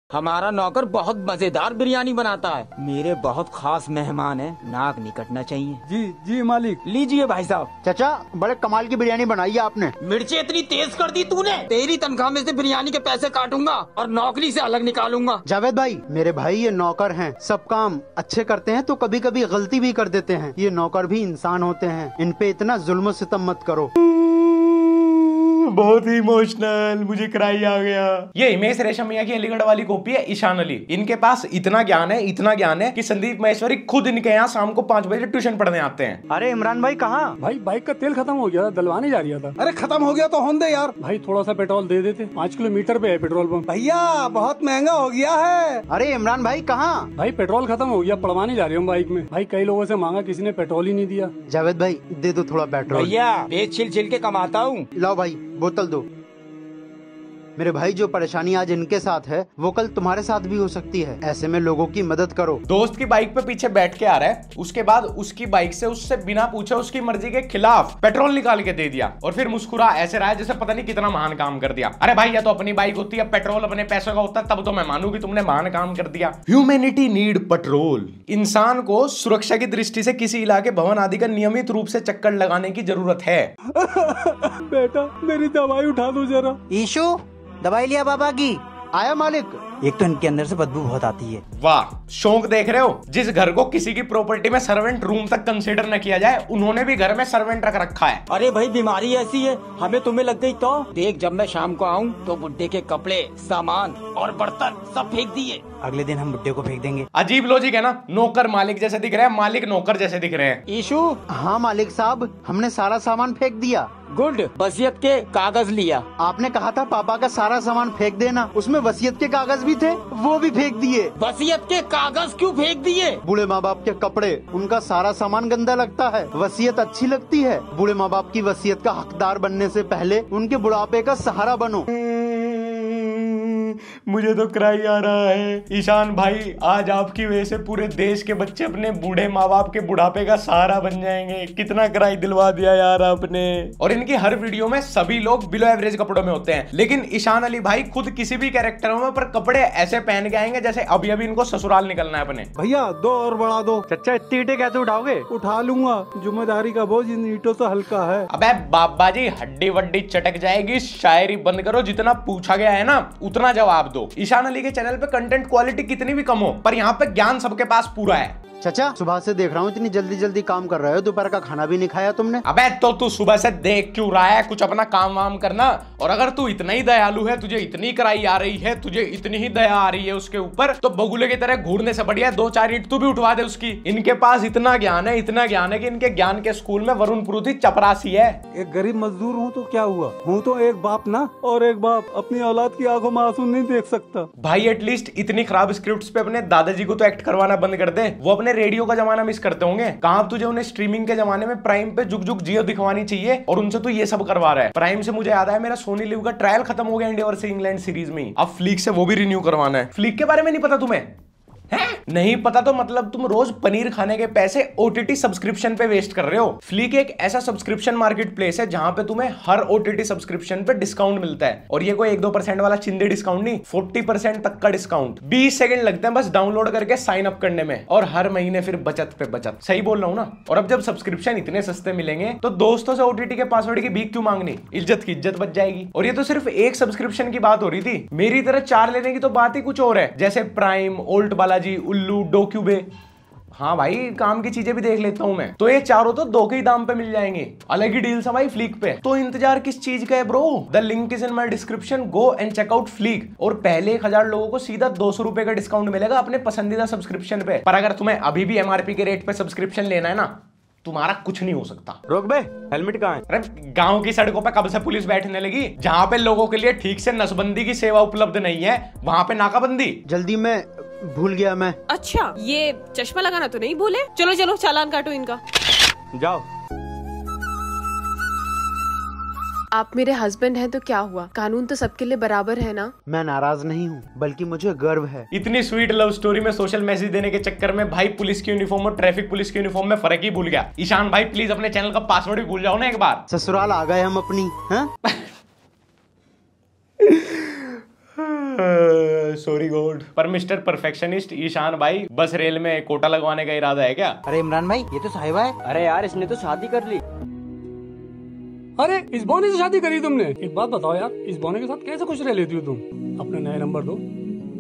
हमारा नौकर बहुत मजेदार बिरयानी बनाता है। मेरे बहुत खास मेहमान हैं, नाक नहीं कटना चाहिए। जी जी मालिक। लीजिए भाई साहब। चाचा बड़े कमाल की बिरयानी बनाई है आपने। मिर्ची इतनी तेज कर दी तूने, तेरी तनख्वाह में से बिरयानी के पैसे काटूंगा और नौकरी से अलग निकालूंगा। जावेद भाई, मेरे भाई ये नौकर हैं, सब काम अच्छे करते हैं तो कभी कभी गलती भी कर देते हैं। ये नौकर भी इंसान होते हैं, इन पे इतना जुल्म सितम मत करो। बहुत ही इमोशनल, मुझे क्राई आ गया। ये हिमेश रेशमिया की अलीगढ़ वाली कॉपी है ईशान अली। इनके पास इतना ज्ञान है कि संदीप महेश्वरी खुद इनके यहाँ शाम को 5 बजे ट्यूशन पढ़ने आते हैं। अरे इमरान भाई कहाँ? भाई बाइक का तेल खत्म हो गया था, डलवाने जा रहा था। अरे खत्म हो गया तो होने दे यार। भाई थोड़ा सा पेट्रोल दे देते, 5 किलोमीटर पे है पेट्रोल पंप। भैया बहुत महंगा हो गया है। अरे इमरान भाई कहाँ? भाई पेट्रोल खत्म हो गया, पड़वाने जा रही हूँ बाइक में। भाई कई लोगों से मांगा, किसी ने पेट्रोल ही नहीं दिया। जावेद भाई दे दो थोड़ा पेट्रोल। भैया पेट छिल छिल के कमाता हूँ। लाओ भाई बोतल दो। मेरे भाई जो परेशानी आज इनके साथ है वो कल तुम्हारे साथ भी हो सकती है, ऐसे में लोगों की मदद करो। दोस्त की बाइक पे पीछे बैठ के आ रहा है, उसके बाद उसकी बाइक से उससे बिना पूछे उसकी मर्जी के खिलाफ पेट्रोल निकाल के दे दिया और फिर मुस्कुरा ऐसे रहा है जैसे पता नहीं कितना महान काम कर दिया। अरे भाई, या तो अपनी बाइक होती है, पेट्रोल अपने पैसों का होता, तब तो मैं मानू कि तुमने महान काम कर दिया। Humanity need petrol. इंसान को सुरक्षा की दृष्टि से किसी इलाके, भवन आदि का नियमित रूप से चक्कर लगाने की जरूरत है। बेटा मेरी दवाई उठा दो जरा। ईशु दवाई लिया बाबा की? आया मालिक। एक तो इनके अंदर से बदबू बहुत आती है। वाह, शौक देख रहे हो? जिस घर को किसी की प्रॉपर्टी में सर्वेंट रूम तक कंसीडर न किया जाए, उन्होंने भी घर में सर्वेंट रख रखा है। अरे भाई बीमारी ऐसी है, हमें तुम्हें लग गई तो देख, जब मैं शाम को आऊँ तो बुड्ढे के कपड़े, सामान और बर्तन सब फेंक दिए। अगले दिन हम बुड्ढे को फेंक देंगे। अजीब लॉजिक है ना? नौकर मालिक जैसे दिख रहे हैं, मालिक नौकर जैसे दिख रहे हैं। ईशु। हाँ मालिक साहब, हमने सारा सामान फेंक दिया। गुड। वसीयत के कागज लिया। आपने कहा था पापा का सारा सामान फेंक देना, उसमें वसीयत के कागज भी थे, वो भी फेंक दिए। वसीयत के कागज क्यों फेंक दिए? बूढ़े माँ बाप के कपड़े, उनका सारा सामान गंदा लगता है, वसीयत अच्छी लगती है। बूढ़े माँ बाप की वसीयत का हकदार बनने से पहले उनके बुढ़ापे का सहारा बनो। मुझे तो क्राई आ रहा है। ईशान भाई, आज आपकी वजह से पूरे देश के बच्चे अपने बूढ़े माँ बाप के बुढ़ापे का सहारा बन जाएंगे। कितना क्राई दिलवा दिया यार आपने। और इनकी हर वीडियो में सभी लोग बिलो एवरेज कपड़ों में होते हैं, लेकिन ईशान अली भाई खुद किसी भी कैरेक्टरों में पर कपड़े ऐसे पहन के आएंगे जैसे अभी अभी इनको ससुराल निकलना है अपने। भैया 2 और बढ़ा दो। चाचा इतनी ईंटें कैसे उठाओगे? उठा लूंगा, जिम्मेदारी का बोझ इन ईंटों से हल्का है। अबे बाबा जी, हड्डी वड्डी चटक जाएगी। शायरी बंद करो, जितना पूछा गया है ना उतना जवाब दो। ईशान अली के चैनल पे कंटेंट क्वालिटी कितनी भी कम हो, पर यहाँ पे ज्ञान सबके पास पूरा है। चाचा सुबह से देख रहा हूँ इतनी जल्दी जल्दी काम कर रहे हो, दोपहर का खाना भी नहीं खाया तुमने। अबे तो तू सुबह से देख क्यों रहा है? कुछ अपना काम वाम करना। और अगर तू इतना ही दयालु है, तुझे इतनी कराई आ रही है, तुझे इतनी ही दया आ रही है उसके ऊपर, तो बगुले की तरह घूरने से बढ़िया 2-4 ईंट तू भी उठवा दे उसकी। इनके पास इतना ज्ञान है, इतना ज्ञान है कि इनके ज्ञान के स्कूल में वरुण पुरोहित चपरासी है। एक गरीब मजदूर हूँ तो क्या हुआ, हूँ तो एक बाप ना, और एक बाप अपनी औलाद की आंखों में आंसू नहीं देख सकता। भाई एटलीस्ट इतनी खराब स्क्रिप्ट्स पे अपने दादाजी को तो एक्ट करवाना बंद कर दे। वो अपने रेडियो का जमाना मिस करते होंगे। कहां तुझे उन्हें स्ट्रीमिंग के जमाने में प्राइम पे जुग जुग जियो दिखवानी चाहिए, और उनसे तू ये सब करवा रहा है। प्राइम से मुझे याद है, मेरा सोनी लिव का ट्रायल खत्म हो गया इंडिया वर्सेस इंग्लैंड सीरीज में। अब फ्लीक से वो भी रिन्यू करवाना है। फ्लीक के बारे में नहीं पता तुम्हें? है? नहीं पता तो मतलब तुम रोज पनीर खाने के पैसे ओटीटी सब्सक्रिप्शन पे वेस्ट कर रहे हो। फ्लीक एक ऐसा सब्सक्रिप्शन मार्केट प्लेस है जहां पे तुम्हें हर ओटीटी सब्सक्रिप्शन पे डिस्काउंट मिलता है, और ये कोई 1-2% वाला चिंदे डिस्काउंट नहीं, 40% तक का डिस्काउंट। 20 सेकंड लगते हैं बस डाउनलोड करके साइन अप करने में, और हर महीने फिर बचत पे बचत। सही बोल रहा हूं ना? और अब जब सब्सक्रिप्शन इतने सस्ते मिलेंगे तो दोस्तों से ओटीटी के पासवर्ड की भीख क्यों मांगनी? इज्जत की इज्जत बच जाएगी। और ये तो सिर्फ एक सब्सक्रिप्शन की बात हो रही थी, मेरी तरह 4 लेने की तो बात ही कुछ और है, जैसे प्राइम, ओल्ट बालाजी, उल्लू, डोक्यूबे। हाँ भाई, काम की चीजें भी देख लेता हूं मैं, तो ये चारों तो 2 के ही दाम पे मिल जाएंगे। अलग ही डील्स है भाई फ्लीक पे। तो इंतजार किस चीज का है bro? The link is in my description, go and check out Fleek. और पहले 1000 लोगों को सीधा 200 रुपए का डिस्काउंट मिलेगा अपने पसंदीदा सब्सक्रिप्शन पे। पर अगर तुम्हें अभी भी एमआरपी के रेट पे सब्सक्रिप्शन लेना है ना, तुम्हारा कुछ नहीं हो सकता। रोक बे, हेलमेट कहाँ है? अरे गांव की सड़कों पे कब से पुलिस बैठने लगी? जहां पे लोगों के लिए ठीक से नसबंदी की सेवा उपलब्ध नहीं है, वहां पे नाकाबंदी। जल्दी में भूल गया मैं। अच्छा, ये चश्मा लगाना तो नहीं भूले? चलो चलो चालान काटो इनका। जाओ। आप मेरे हस्बैंड हैं तो क्या हुआ, कानून तो सबके लिए बराबर है ना। मैं नाराज नहीं हूँ, बल्कि मुझे गर्व है। इतनी स्वीट लव स्टोरी में सोशल मैसेज देने के चक्कर में भाई पुलिस की यूनिफॉर्म और ट्रैफिक पुलिस की यूनिफॉर्म में फर्क ही भूल गया। ईशान भाई प्लीज अपने चैनल का पासवर्ड भी भूल जाओ ना एक बार। ससुराल आ गए हम अपनी। Sorry God. पर मिस्टर परफेक्शनिस्ट ईशान भाई, बस रेल में कोटा लगवाने का इरादा है क्या? अरे इमरान भाई, ये तो साहिबा है। अरे यार, इसने तो शादी कर ली। अरे इस बौने से शादी करी तुमने? एक बात बताओ यार, इस बौने के साथ कैसे खुश रह लेती हो तुम? अपने नए नंबर दो,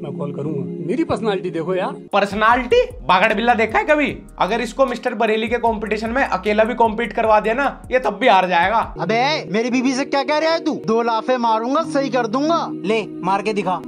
मैं कॉल करूंगा। मेरी पर्सनालिटी देखो यार। पर्सनालिटी? बागड़ बिल्ला देखा है कभी? अगर इसको मिस्टर बरेली के कंपटीशन में अकेला भी कॉम्पीट करवा दिया ना, ये तब भी हार जाएगा। अबे मेरी बीबी से क्या कह रहा है तू? 2 लाफे मारूंगा, सही कर दूंगा। ले मार के दिखा।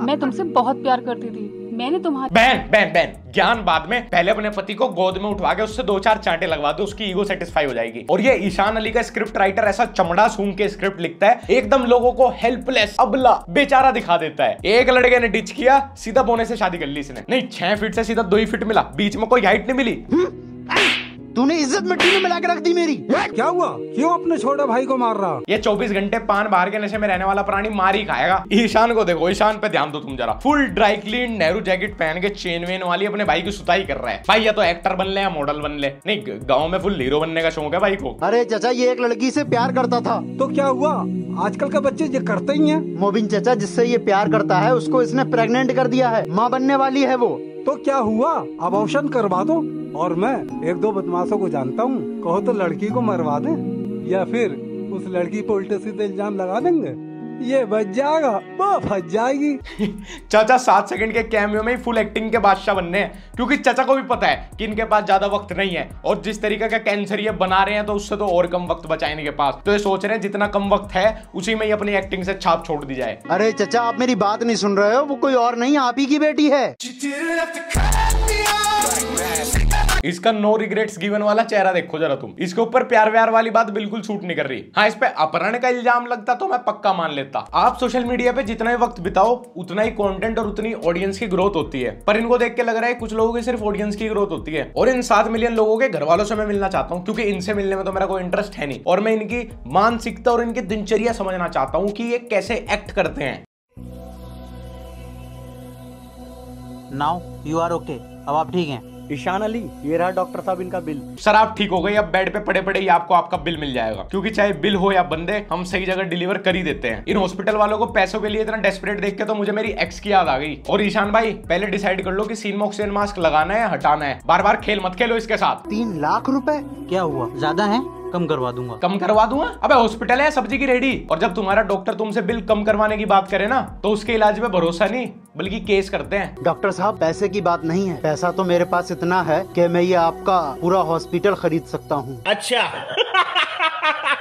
मैं तुमसे बहुत प्यार करती थी, मैंने तुम्हारी बहन ज्ञान बाद में, पहले अपने पति को गोद में उठवा के उससे 2-4 चांटे लगवा दो, उसकी ईगो सेटिस्फाई हो जाएगी। और ये ईशान अली का स्क्रिप्ट राइटर ऐसा चमड़ा सूंघ के स्क्रिप्ट लिखता है, एकदम लोगों को हेल्पलेस, अबला, बेचारा दिखा देता है। एक लड़के ने डिच किया, सीधा बोने से शादी कर ली इसने। नहीं, 6 फीट से सीधा 2 ही फीट मिला, बीच में कोई हाइट नहीं मिली। तूने इज्जत मिट्टी में मिला के रख दी मेरी। क्या हुआ? क्यों अपने छोटे भाई को मार रहा? ये 24 घंटे पान बाहर के नशे में रहने वाला प्राणी मार ही खाएगा। ईशान को देखो, ईशान पे ध्यान दो तुम जरा। Full dry clean Nehru jacket पहन के चेन वेन वाली अपने भाई की सुताई कर रहा है। भाई या तो एक्टर बन ले या मॉडल बन ले, नहीं गाँव में फुल हीरो बनने का शौक है भाई को। अरे चाचा, ये एक लड़की से प्यार करता था। तो क्या हुआ? आजकल के बच्चे ये करते ही हैं। मोबिन चाचा, जिससे ये प्यार करता है उसको इसने प्रेग्नेंट कर दिया है, माँ बनने वाली है वो। तो क्या हुआ? अबॉर्शन करवा दो। और मैं 1-2 बदमाशों को जानता हूँ, कहो तो लड़की को मरवा दें, या फिर उस लड़की पर उल्टे सीधे इल्जाम लगा देंगे, ये बच जाएगा, वो फंस जाएगी। चाचा 7 सेकंड के कैमियो में ही फुल एक्टिंग के बादशाह बनने हैं, क्योंकि चाचा को भी पता है कि इनके पास ज्यादा वक्त नहीं है, और जिस तरीके का कैंसर ये बना रहे हैं तो उससे तो और कम वक्त बचा इनके पास। तो ये सोच रहे हैं जितना कम वक्त है उसी में ही अपनी एक्टिंग से छाप छोड़ दी जाए। अरे चाचा, आप मेरी बात नहीं सुन रहे हो, वो कोई और नहीं, आप ही की बेटी है। इसका नो रिग्रेट्स गिवन वाला चेहरा देखो जरा तुम। इसके ऊपर प्यार व्यार वाली बात बिल्कुल सूट नहीं कर रही। हाँ, इस पे अपहरण का इल्जाम लगता तो मैं पक्का मान लेता। आप सोशल मीडिया पे जितना ही वक्त बिताओ उतना ही कंटेंट और उतनी ऑडियंस की ग्रोथ होती है, पर इनको देख के लग रहा है कुछ लोगों की सिर्फ ऑडियंस की ग्रोथ होती है। और इन 7 मिलियन लोगों के घर वालों से मैं मिलना चाहता हूँ, क्योंकि इनसे मिलने में तो मेरा कोई इंटरेस्ट है नहीं, और मैं इनकी मानसिकता और इनकी दिनचर्या समझना चाहता हूँ कि ये कैसे एक्ट करते हैं। नाउ यू आर ओके, अब आप ठीक हैं। ईशान अली, ये रहा डॉक्टर साहब इनका बिल। सर आप ठीक हो गई, अब बेड पे पड़े पड़े ही आपको आपका बिल मिल जाएगा, क्योंकि चाहे बिल हो या बंदे, हम सही जगह डिलीवर कर ही देते हैं। इन हॉस्पिटल वालों को पैसों के लिए इतना डेस्परेट देख के तो मुझे मेरी एक्स की याद आ गई। और ईशान भाई, पहले डिसाइड कर लो कि सीन में ऑक्सीजन मास्क लगाना है या हटाना है। बार बार खेल मत खेलो इसके साथ। 3 लाख रुपए? क्या हुआ, ज्यादा है? कम करवा दूंगा। कम करवा दूंगा? अबे हॉस्पिटल है सब्जी की रेडी, और जब तुम्हारा डॉक्टर तुमसे बिल कम करवाने की बात करे ना, तो उसके इलाज पे भरोसा नहीं बल्कि केस करते हैं। डॉक्टर साहब, पैसे की बात नहीं है, पैसा तो मेरे पास इतना है कि मैं ये आपका पूरा हॉस्पिटल खरीद सकता हूँ। अच्छा।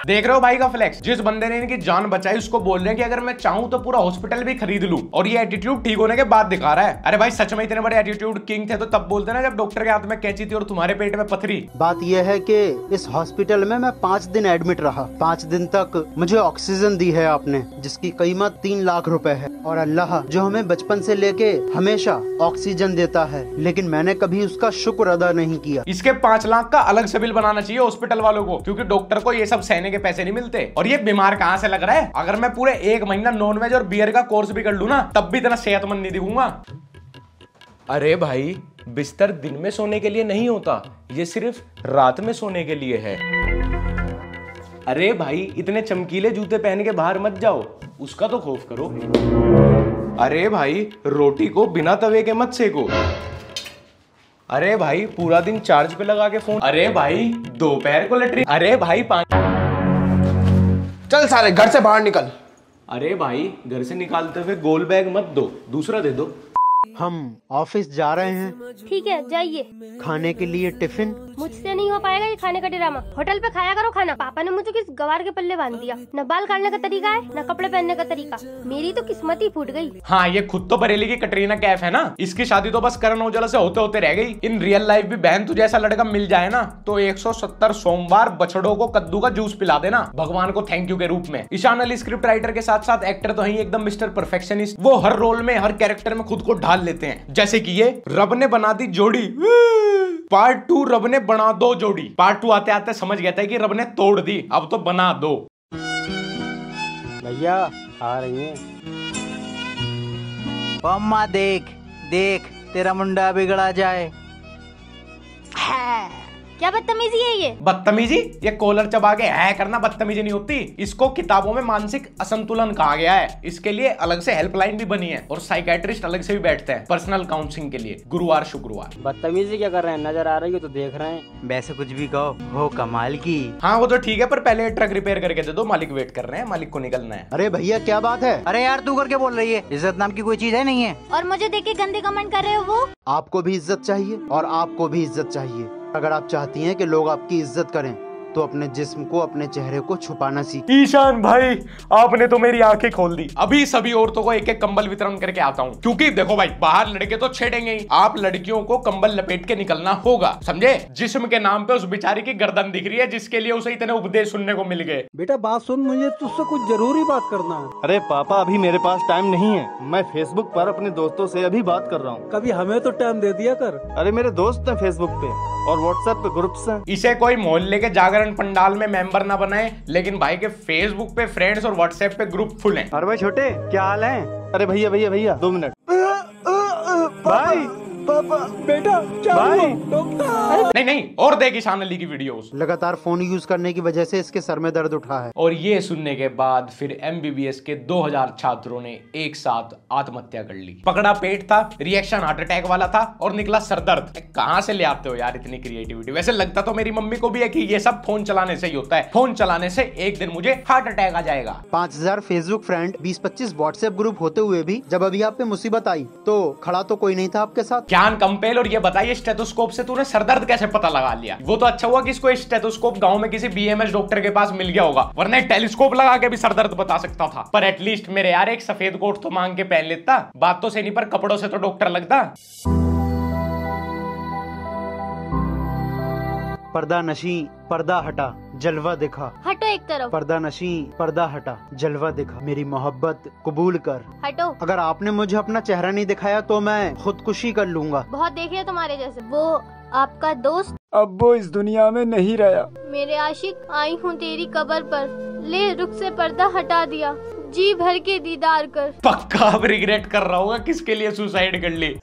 देख रहे हो भाई का फ्लेक्स? जिस बंदे ने इनकी जान बचाई उसको बोल रहे हैं कि अगर मैं चाहूं तो पूरा हॉस्पिटल भी खरीद लूं, और ये एटीट्यूड ठीक होने के बाद दिखा रहा है। अरे भाई सच में इतने बड़े एटीट्यूड किंग थे तो तब बोलते ना जब डॉक्टर के हाथ में कैंची थी और तुम्हारे पेट में पथरी। बात यह है कि इस हॉस्पिटल में मैं 5 दिन एडमिट रहा। 5 दिन तक मुझे ऑक्सीजन दी है आपने, जिसकी कीमत 3 लाख रुपए है। और अल्लाह जो हमें बचपन से लेके हमेशा ऑक्सीजन देता है, लेकिन मैंने कभी उसका शुक्र अदा नहीं किया। इसके 5 लाख का अलग से बिल बनाना चाहिए हॉस्पिटल वालों को, क्योंकि डॉक्टर को ये सब सहने के पैसे नहीं मिलते। और ये बीमार कहाँ से लग रहा है? अगर मैं पूरे 1 महीना नॉनवेज और बियर का कोर्स भी कर लूं ना, तब भी इतना सेहतमंद नहीं दिखूंगा। अरे भाई, बिस्तर दिन में सोने के लिए नहीं होता, ये सिर्फ रात में सोने के लिए है। अरे भाई, इतने चमकीले जूते पहन के बाहर मत जाओ, उसका तो खौफ करो। अरे भाई, रोटी को बिना तवे के मत सेको। अरे भाई, पूरा दिन चार्ज पे लगा के फोन। अरे भाई, दोपहर को लैट्रिन। अरे भाई, चल साले घर से बाहर निकल। अरे भाई, घर से निकालते हुए गोल बैग मत दो, दूसरा दे दो। हम ऑफिस जा रहे हैं। ठीक है, जाइए। खाने के लिए टिफिन? मुझसे नहीं हो पाएगा ये खाने का ड्रामा। होटल पे खाया करो खाना। पापा ने मुझे किस गवार के पल्ले बांध दिया। न बाल काटने का तरीका है, न कपड़े पहनने का तरीका। मेरी तो किस्मत ही फूट गई। हाँ, ये खुद तो बरेली की कटरीना कैफ है ना, इसकी शादी तो बस करण औजला से होते होते रह गई। इन रियल लाइफ भी बहन तुझे ऐसा लड़का मिल जाए ना, तो 170 सोमवार बछड़ों को कद्दू का जूस पिला देना भगवान को थैंक यू के रूप में। ईशान अली स्क्रिप्ट राइटर के साथ साथ एक्टर तो है एकदम मिस्टर परफेक्शनिस्ट। वो हर रोल में, हर कैरेक्टर में खुद को ढाल लेते हैं। जैसे कि ये रब ने बना दी जोड़ी, पार्ट 2 रब ने बना दो जोड़ी। पार्ट 2 आते आते समझ गया था कि रब ने तोड़ दी, अब तो बना दो। भैया आ रही है। अम्मा देख देख, तेरा मुंडा बिगड़ा जाए। क्या बदतमीजी है ये? बदतमीजी? ये कॉलर चबा के है करना बदतमीजी नहीं होती। इसको किताबों में मानसिक असंतुलन कहा गया है। इसके लिए अलग से हेल्पलाइन भी बनी है और साइकेट्रिस्ट अलग से भी बैठते हैं पर्सनल काउंसलिंग के लिए गुरुवार शुक्रवार। बदतमीजी क्या कर रहे हैं? नजर आ रही हो तो देख रहे हैं। वैसे कुछ भी कहो, हो कमाल की। हाँ वो तो ठीक है, पर पहले ट्रक रिपेयर करके दे दो, मालिक वेट कर रहे हैं, मालिक को निकलना है। अरे भैया क्या बात है? अरे यार तू करके बोल रही है, इज्जत नाम की कोई चीज है नहीं है। और मुझे देख के गंदे कमेंट कर रहे हो वो? आपको भी इज्जत चाहिए और आपको भी इज्जत चाहिए। अगर आप चाहती हैं कि लोग आपकी इज्जत करें तो अपने जिस्म को, अपने चेहरे को छुपाना सीखें। ईशान भाई आपने तो मेरी आंखें खोल दी। अभी सभी औरतों को एक एक कंबल वितरण करके आता हूँ, क्योंकि देखो भाई बाहर लड़के तो छेड़ेंगे ही, आप लड़कियों को कंबल लपेट के निकलना होगा, समझे? जिस्म के नाम पे उस बेचारी की गर्दन दिख रही है जिसके लिए उसे इतने उपदेश सुनने को मिल गए। बेटा बात सुन, मुझे तुझसे कुछ जरूरी बात करना है। अरे पापा अभी मेरे पास टाइम नहीं है, मैं फेसबुक पर अपने दोस्तों से अभी बात कर रहा हूँ। कभी हमें तो टाइम दे दिया कर। अरे मेरे दोस्त हैं फेसबुक पे और व्हाट्सएप पे ग्रुप्स हैं। इसे कोई मोहल्ले के जागरण पंडाल में मेंबर ना बनाए, लेकिन भाई के फेसबुक पे फ्रेंड्स और व्हाट्सएप पे ग्रुप फुल हैं। अरे भाई छोटे क्या हाल है? अरे भैया भैया भैया 2 मिनट। भाई पापा बेटा क्या भाई। हुआ? नहीं नहीं, और देख ईशान अली की वीडियोस। लगातार फोन यूज करने की वजह से इसके सर में दर्द उठा है। और ये सुनने के बाद फिर MBBS के 2000 छात्रों ने एक साथ आत्महत्या कर ली। पकड़ा पेट था, रिएक्शन हार्ट अटैक वाला था और निकला सरदर्द। कहां से ले आते हो यार इतनी क्रिएटिविटी? वैसे लगता तो मेरी मम्मी को भी है कि ये सब फोन चलाने से ही होता है, फोन चलाने से एक दिन मुझे हार्ट अटैक आ जाएगा। 5000 फेसबुक फ्रेंड, 20-25 व्हाट्सएप ग्रुप होते हुए भी जब अभी आप पे मुसीबत आई तो खड़ा तो कोई नहीं था आपके साथ। ज्ञान कंपेल, और ये बताइए स्टेथोस्कोप से तूने सरदर्द कैसे पता लगा लिया? वो तो अच्छा हुआ कि इसको स्टेथोस्कोप गांव में किसी BMS डॉक्टर के पास मिल गया होगा, वरना टेलीस्कोप लगा के भी सरदर्द बता सकता था। पर एटलीस्ट मेरे यार एक सफेद कोट तो मांग के पहन लेता। बात तो सही नहीं, पर कपड़ों से तो डॉक्टर लगता। पर्दा नशी पर्दा हटा, जलवा दिखा। हटो एक तरफ। पर्दा नशी पर्दा हटा, जलवा दिखा। मेरी मोहब्बत कबूल कर। हटो। अगर आपने मुझे अपना चेहरा नहीं दिखाया तो मैं खुदकुशी कर लूंगा। बहुत देखे तुम्हारे जैसे। वो आपका दोस्त अब वो इस दुनिया में नहीं रहा। मेरे आशिक, आई हूँ तेरी कब्र पर, ले रुख से पर्दा हटा दिया, जी भर के दीदार कर। पक्का अब रिग्रेट कर रहा होगा किसके लिए सुसाइड कर ली।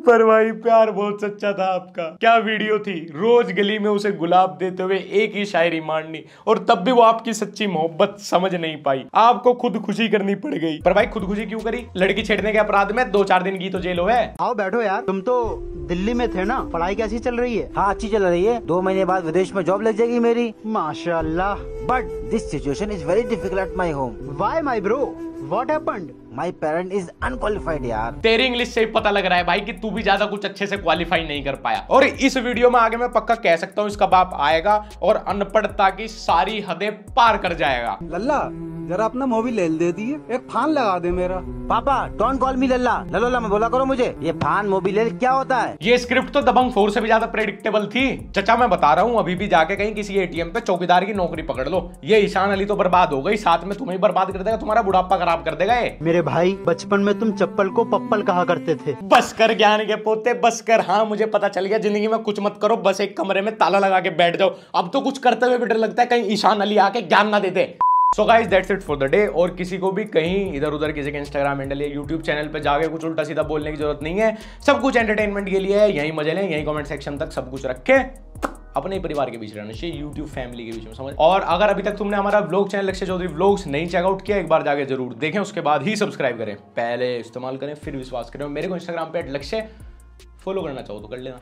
पर भाई प्यार बहुत सच्चा था आपका। क्या वीडियो थी, रोज गली में उसे गुलाब देते हुए एक ही शायरी मारनी, और तब भी वो आपकी सच्ची मोहब्बत समझ नहीं पाई, आपको खुद खुशी करनी पड़ गई। पर भाई खुद खुशी क्यों करी? लड़की छेड़ने के अपराध में 2-4 दिन की तो जेल है। आओ बैठो यार, तुम तो दिल्ली में थे ना, पढ़ाई कैसी चल रही है? हाँ अच्छी चल रही है, 2 महीने बाद विदेश में जॉब लग जाएगी मेरी। माशाल्लाह। But this situation is very difficult at my home. Why my bro, what happened? My parent is unqualified यार। तेरी इंग्लिश से ही पता लग रहा है भाई कि तू भी ज्यादा कुछ अच्छे से क्वालिफाई नहीं कर पाया। और इस वीडियो में आगे मैं पक्का कह सकता हूँ इसका बाप आएगा और अनपढ़ता की सारी हदें पार कर जाएगा। लल्ला जरा अपना मोबाइल ले दे दिए, एक फान लगा दे मेरा। पापा डोंट कॉल मी लल्ला, लल्ला मैं बोला करो मुझे। ये फान मोबाइल क्या होता है? ये स्क्रिप्ट तो दबंग 4 से भी ज्यादा प्रेडिक्टेबल थी। चचा मैं बता रहा हूँ, अभी भी जाके कहीं किसी ATM पे चौकीदार की नौकरी पकड़ लो। ये ईशान अली तो बर्बाद हो गई, साथ में तुम्हें बर्बाद कर देगा, तुम्हारा बुढ़ापा खराब कर देगा ये। मेरे भाई बचपन में तुम चप्पल को पप्पल कहा करते थे। बस कर ज्ञान के पोते, बस कर। हाँ मुझे पता चल गया, जिंदगी में कुछ मत करो, बस एक कमरे में ताला लगा के बैठ जाओ। अब तो कुछ करते हुए भी डर लगता है कहीं ईशान अली आके ज्ञान ना दे दे। So guys that's it for the day. और किसी को भी कहीं इधर उधर किसी के इंस्टाग्राम हैंडल या यूट्यूब चैनल पे जाके कुछ उल्टा सीधा बोलने की जरूरत नहीं है। सब कुछ एंटरटेनमेंट के लिए है, यही मजे लें, यही कमेंट सेक्शन तक सब कुछ रखे, अपने ही परिवार के बीच रहना चाहिए, यूट्यूब फैमिली के बीच में, समझ। और अगर अभी तक तुमने हमारा व्लॉग चैनल लक्ष्य चौधरी व्लॉग्स नहीं चेकआउट किया, एक बार जाके जरूर देखें, उसके बाद ही सब्सक्राइब करें। पहले इस्तेमाल करें फिर विश्वास करें। मेरे को इंस्टाग्राम पे @लक्ष्य फॉलो करना चाहो तो कर लेना।